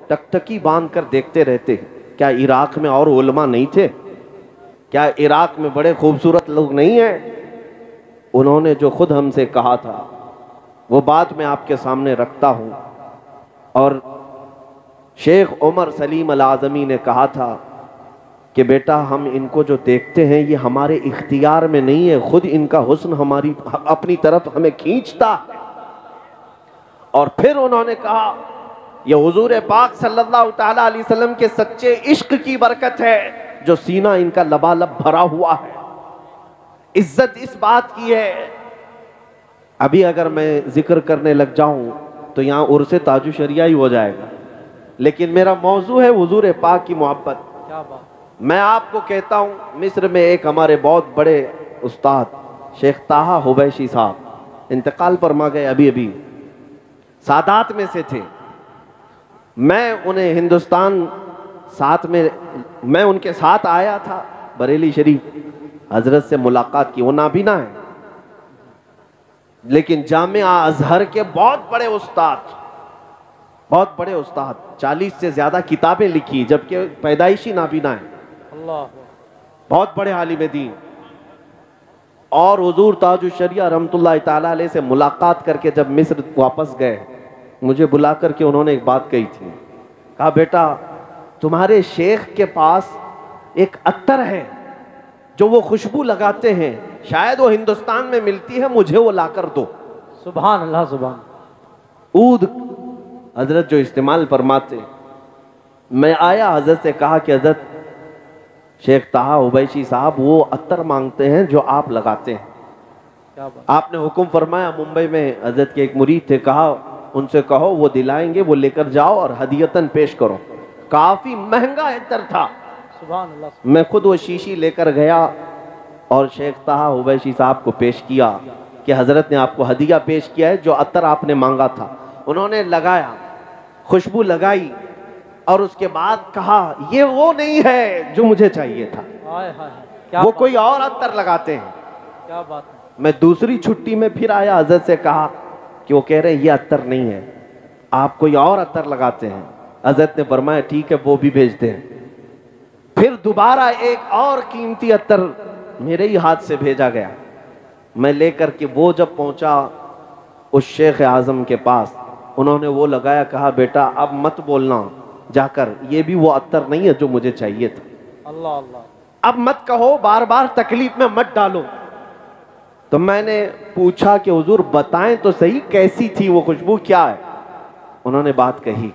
टकटकी बांध कर देखते रहते। क्या इराक में और उलमा नहीं थे? क्या इराक में बड़े खूबसूरत लोग नहीं हैं? उन्होंने जो खुद हमसे कहा था वो बात मैं आपके सामने रखता हूँ। और शेख उमर सलीम अल आज़मी ने कहा था कि बेटा हम इनको जो देखते हैं ये हमारे इख्तियार में नहीं है, खुद इनका हुस्न हमारी अपनी तरफ हमें खींचता है। और फिर उन्होंने कहा ये हुजूर पाक सल्लल्लाहु ताला अलैहि वसल्लम के सच्चे इश्क की बरकत है जो सीना इनका लबालब भरा हुआ है। इज्जत इस बात की है, अभी अगर मैं जिक्र करने लग जाऊं तो यहाँ उर्से ताजु शरिया ही हो जाएगा, लेकिन मेरा मौजू है हुजूर पाक की मोहब्बत। क्या बात। मैं आपको कहता हूँ मिस्र में एक हमारे बहुत बड़े उस्ताद शेख ताहा हुबैशी साहब इंतकाल फरमा गए, अभी अभी सादात में से थे। मैं उन्हें हिंदुस्तान साथ में मैं उनके साथ आया था, बरेली शरीफ हजरत से मुलाकात की। वो नाबीना है लेकिन जामिया अजहर के बहुत बड़े उस्ताद, बहुत बड़े उस्ताद, 40 से ज्यादा किताबें लिखी जबकि पैदाइशी नाबीना है। अल्लाह। बहुत बड़े आलिम दीन। और हुजूर ताजुश शरिया रहमतुल्लाह ताला अलैह से मुलाकात करके जब मिस्र वापस गए, मुझे बुला करके उन्होंने एक बात कही थी। कहा बेटा तुम्हारे शेख के पास एक अत्तर है जो वो खुशबू लगाते हैं, शायद वो हिंदुस्तान में मिलती है, मुझे वो लाकर दो। सुभान अल्लाह सुभान। ऊद हजरत जो इस्तेमाल फरमाते। मैं आया, हजरत से कहा कि हजरत शेख ताहा हुबैशी साहब वो अत्तर मांगते हैं जो आप लगाते हैं। क्या बात। आपने हुक्म फरमाया, मुंबई में हजरत के एक मुरीद थे, कहा उनसे कहो वो दिलाएंगे, वो लेकर जाओ और हदियतन पेश करो। काफी महंगा अत्तर था। सुभान अल्लाह। मैं खुद वो शीशी लेकर गया और शेख ताहा हुबैशी साहब को पेश किया कि हजरत ने आपको हदिया पेश किया है जो अत्तर आपने मांगा था। उन्होंने लगाया, खुशबू लगाई और उसके बाद कहा ये वो नहीं है जो मुझे चाहिए था। हाय हाय। क्या वो बात। कोई और अत्तर लगाते हैं। क्या बात है। मैं दूसरी छुट्टी में फिर आया, हजरत से कहा कि वो कह रहे हैं ये अत्तर नहीं है, आप कोई और अत्तर लगाते हैं। हजरत ने फरमाया ठीक है वो भी भेजते हैं। फिर दोबारा एक और कीमती अत्तर मेरे ही हाथ से भेजा गया। मैं लेकर के वो जब पहुंचा उस शेख आजम के पास, उन्होंने वो लगाया। कहा बेटा अब मत बोलना जाकर ये भी वो अत्तर नहीं है जो मुझे चाहिए था। अल्लाह अल्लाह। अब मत कहो, बार बार तकलीफ में मत डालो। तो मैंने पूछा कि हुजूर बताएं तो सही कैसी थी वो खुशबू, क्या है? उन्होंने बात कही,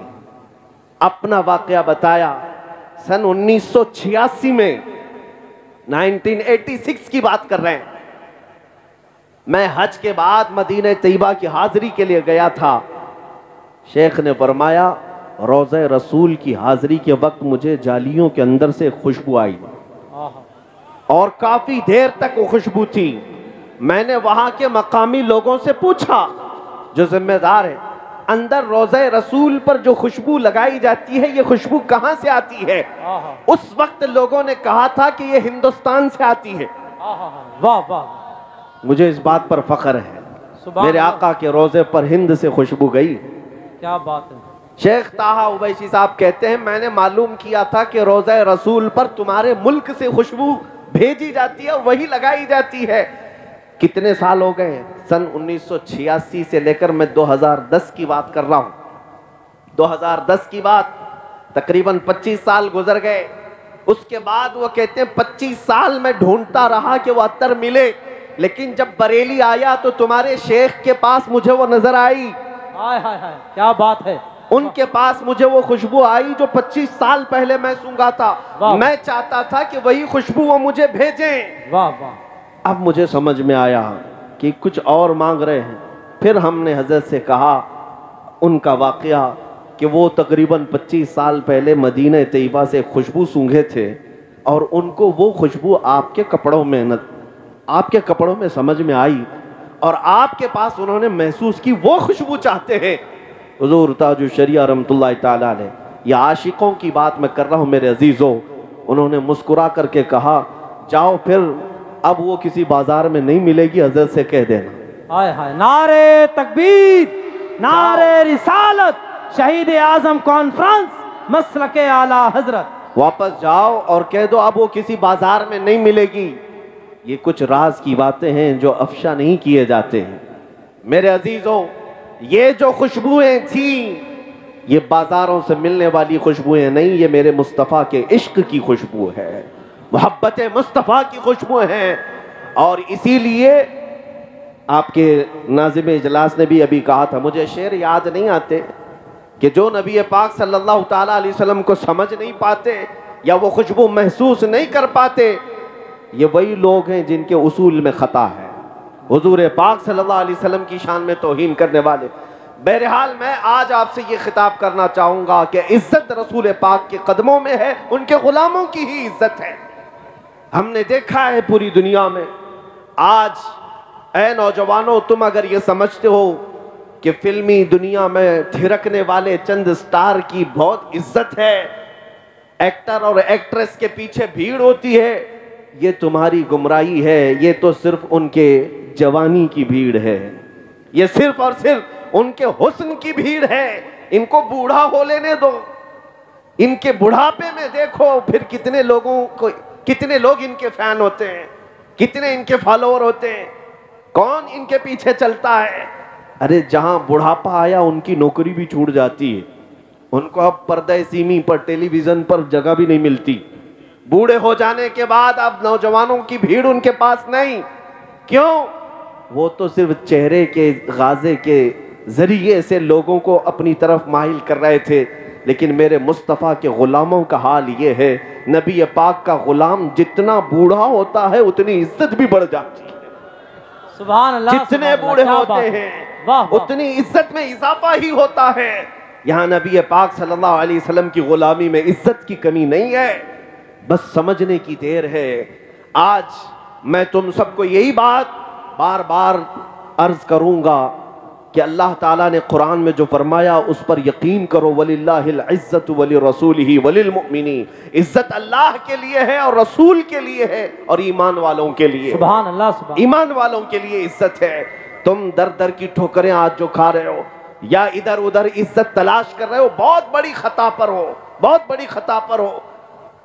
अपना वाकया बताया। सन 1986 में 1986 की बात कर रहे हैं। मैं हज के बाद मदीना तैयबा की हाजिरी के लिए गया था। शेख ने फरमाया रोज़े रसूल की हाजिरी के वक्त मुझे जालियों के अंदर से खुशबू आई और काफी देर तक वो खुशबू थी। मैंने वहां के मकामी लोगों से पूछा जो जिम्मेदार है, अंदर रोज़े रसूल पर जो खुशबू लगाई जाती है ये खुशबू कहां से आती है? उस वक्त लोगों ने कहा था कि ये हिंदुस्तान से आती है। वाह वाह। मुझे इस बात पर फख्र है, मेरे आका के रोजे पर हिंद से खुशबू गई। क्या बात है। शेख ताहा हुबैशी साहब कहते हैं मैंने मालूम किया था कि रोज़े रसूल पर तुम्हारे मुल्क से खुशबू भेजी जाती है, वही लगाई जाती है। कितने साल हो गए? सन 1986 से लेकर मैं 2010 की बात कर रहा हूं। 2010 की बात, तकरीबन 25 साल गुजर गए। उसके बाद वो कहते हैं 25 साल में ढूंढता रहा कि वो अत्तर मिले, लेकिन जब बरेली आया तो तुम्हारे शेख के पास मुझे वो नजर आई। हाय हाय हाय, क्या बात है। उनके पास मुझे वो खुशबू आई जो 25 साल पहले मैं सूंघा था। मैं चाहता था कि वही खुशबू वो मुझे भेजें। वाह वाह। अब मुझे समझ में आया कि कुछ और मांग रहे हैं। फिर हमने हजरत से कहा उनका वाकया कि वो तकरीबन 25 साल पहले मदीना तैयबा से खुशबू सूंघे थे और उनको वो खुशबू आपके कपड़ों में समझ में आई और आपके पास उन्होंने महसूस की, वो खुशबू चाहते हैं। हुजूर ताजुश शरिया रहमतुल्लाह ताला अलैह, ये आशिकों की बात मैं कर रहा हूँ मेरे अजीजों। उन्होंने मुस्कुरा करके कहा जाओ फिर, अब वो किसी बाजार में नहीं मिलेगी, हजरत से कह देना। हाय हाय। नारे तकबीर, नारे रिसालत, शहीद आजम कॉन्फ्रेंस मसलके आला हजरत। वापस जाओ और कह दो अब वो किसी बाजार में नहीं मिलेगी। ये कुछ राज की बातें हैं जो अफशा नहीं किए जाते हैं। मेरे अजीजों, ये जो खुशबुएं थी ये बाजारों से मिलने वाली खुशबुएं नहीं, ये मेरे मुस्तफ़ा के इश्क की खुशबू है, मोहब्बत मुस्तफ़ा की खुशबू हैं। और इसीलिए आपके नाज़िम इजलास ने भी अभी कहा था, मुझे शेर याद नहीं आते, कि जो नबी पाक सल्लल्लाहु ताला अलैहि वसल्लम को समझ नहीं पाते या वो खुशबू महसूस नहीं कर पाते, ये वही लोग हैं जिनके उसूल में ख़ता है, हुजूर पाक सल्लल्लाहु अलैहि वसल्लम की शान में तौहीन करने वाले। बहरहाल मैं आज आपसे ये खिताब करना चाहूँगा कि इज़्ज़त रसूल पाक के कदमों में है, उनके ग़ुलामों की ही इज़्ज़त है। हमने देखा है पूरी दुनिया में आज, ऐ नौजवानों, तुम अगर ये समझते हो कि फिल्मी दुनिया में थिरकने वाले चंद स्टार की बहुत इज्जत है, एक्टर और एक्ट्रेस के पीछे भीड़ होती है, ये तुम्हारी गुमराही है। ये तो सिर्फ उनके जवानी की भीड़ है, ये सिर्फ और सिर्फ उनके हुस्न की भीड़ है। इनको बूढ़ा हो लेने दो, इनके बुढ़ापे में देखो फिर कितने लोगों को, कितने लोग इनके फैन होते हैं, कितने इनके फॉलोअर होते हैं, कौन इनके पीछे चलता है। अरे जहां बुढ़ापा आया उनकी नौकरी भी छूट जाती है, उनको अब पर्दे सीमी पर, टेलीविजन पर जगह भी नहीं मिलती। बूढ़े हो जाने के बाद अब नौजवानों की भीड़ उनके पास नहीं। क्यों? वो तो सिर्फ चेहरे के गाजे के जरिए से लोगों को अपनी तरफ माहिल कर रहे थे। लेकिन मेरे मुस्तफ़ा के ग़ुलामों का हाल ये है, नबी पाक का ग़ुलाम जितना बूढ़ा होता है उतनी इज्जत भी बढ़ जाती है। सुभान अल्लाह, जितने बूढ़े होते हैं उतनी इज्जत में इजाफा ही होता है। यहाँ नबी पाक सल्लल्लाहु अलैहि वसल्लम की ग़ुलामी में इज्जत की कमी नहीं है, बस समझने की देर है। आज मैं तुम सबको यही बात बार बार अर्ज करूंगा कि अल्लाह ताला ने कुरान में जो फरमाया उस पर यकीन करो। वलिल्लाहिल इज्जतु वलिरसूलिही वलिलमुमिनीन, इज्जत अल्लाह के लिए है और रसूल के लिए है और ईमान वालों के लिए। सुभान अल्लाह, सुभान। ईमान वालों के लिए इज्जत है। तुम दर दर की ठोकरें आज जो खा रहे हो या इधर उधर इज्जत तलाश कर रहे हो, बहुत बड़ी खता पर हो, बहुत बड़ी खता पर हो।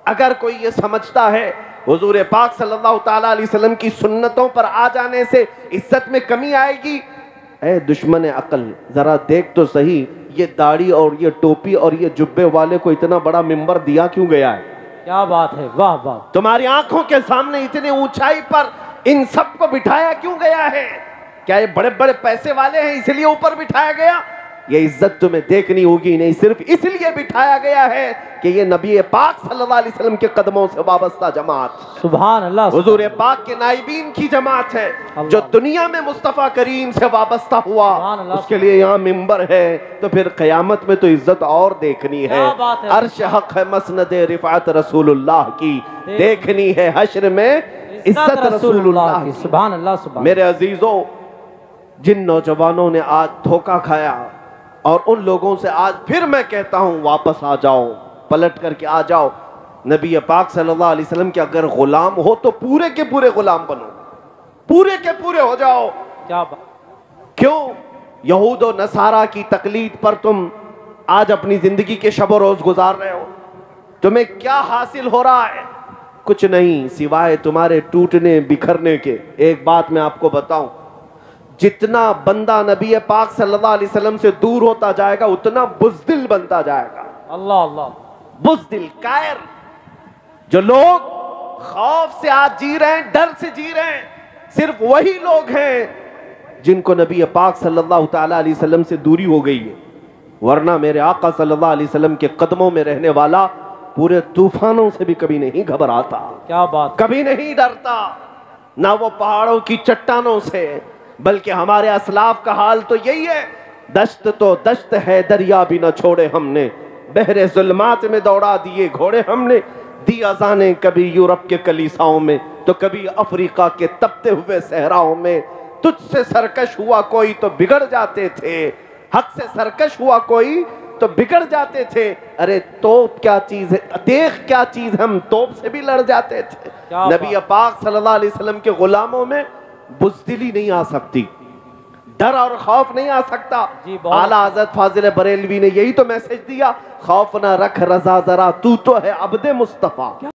अगर कोई ये समझता है हुजूर पाक सल्लल्लाहु ताला अलैहि वसल्लम की सुन्नतों पर आ जाने से इज्जत में कमी आएगी, ऐ दुश्मन अकल, जरा देख तो सही, ये दाढ़ी और ये टोपी और ये जुब्बे वाले को इतना बड़ा मिंबर दिया क्यों गया है? क्या बात है, वाह वाह। तुम्हारी आंखों के सामने इतनी ऊंचाई पर इन सबको बिठाया क्यों गया है? क्या ये बड़े बड़े पैसे वाले हैं इसलिए ऊपर बिठाया गया? ये इज्जत तुम्हें देखनी होगी, नहीं सिर्फ इसलिए बिठाया गया है कि ये नबी पाक सल्लल्लाहु अलैहि वसल्लम के कदमों से वाबस्ता जमात, सुभान अल्लाह, हुजूर पाक के नाइबीन की जमात है, जो दुनिया में मुस्तफ़ा करीम से वाबस्ता हुआ, उसके लिए यहाँ मिंबर है। तो फिर क़यामत में तो इज्जत और देखनी है। अर्श हक है, मसनद रिफ़ात रसूलुल्लाह की देखनी है, हश्र में इज्जत रसूलुल्लाह की। सुभान अल्लाह, सुभान। मेरे अजीजों, जिन नौजवानों ने आज धोखा खाया और उन लोगों से आज फिर मैं कहता हूं वापस आ जाओ, पलट करके आ जाओ। नबी पाक सल्लल्लाहु अलैहि वसल्लम के अगर गुलाम हो तो पूरे के पूरे गुलाम बनो, पूरे के पूरे हो जाओ। क्या बात? क्यों यहूद और नसारा की तकलीद पर तुम आज अपनी जिंदगी के शब रोज गुजार रहे हो? तुम्हें क्या हासिल हो रहा है? कुछ नहीं सिवाय तुम्हारे टूटने बिखरने के। एक बात मैं आपको बताऊं, जितना बंदा नबी पाक सल्लल्लाहु अलैहि वसल्लम से दूर होता जाएगा उतना बुज़दिल बनता जाएगा। अल्लाह अल्लाह। बुज़दिल, कायर। जो लोग खौफ से आज जी रहे हैं, डर से जी रहे हैं, सिर्फ वही लोग हैं जिनको नबी पाक सल्लल्लाहु ताला अलैहि वसल्लम से दूरी हो गई है। वरना मेरे आका सल्लल्लाहु अलैहि वसल्लम के कदमों में रहने वाला पूरे तूफानों से भी कभी नहीं घबराता। क्या बात, कभी नहीं डरता, ना वो पहाड़ों की चट्टानों से, बल्कि हमारे असलाफ का हाल तो यही है। दश्त तो दश्त है, दरिया भी न छोड़े हमने, बहरे जुल्मात में दौड़ा दिए घोड़े हमने। दी अज़ाने कभी यूरोप के कलीसाओं में तो कभी अफ्रीका के तपते हुए सहराओं में। तुझसे सरकश हुआ कोई तो बिगड़ जाते थे, हक से सरकश हुआ कोई तो बिगड़ जाते थे। अरे तोप क्या चीज है, देख क्या चीज, हम तोप से भी लड़ जाते थे। नबी पाक सल्लल्लाहु अलैहि वसल्लम के गुलामों में बुज़दिली नहीं आ सकती। डर और खौफ नहीं आ सकता। जी, बहुत आला हज़रत फाजिल बरेलवी ने यही तो मैसेज दिया, खौफ ना रख रजा जरा, तू तो है अब्दे मुस्तफा।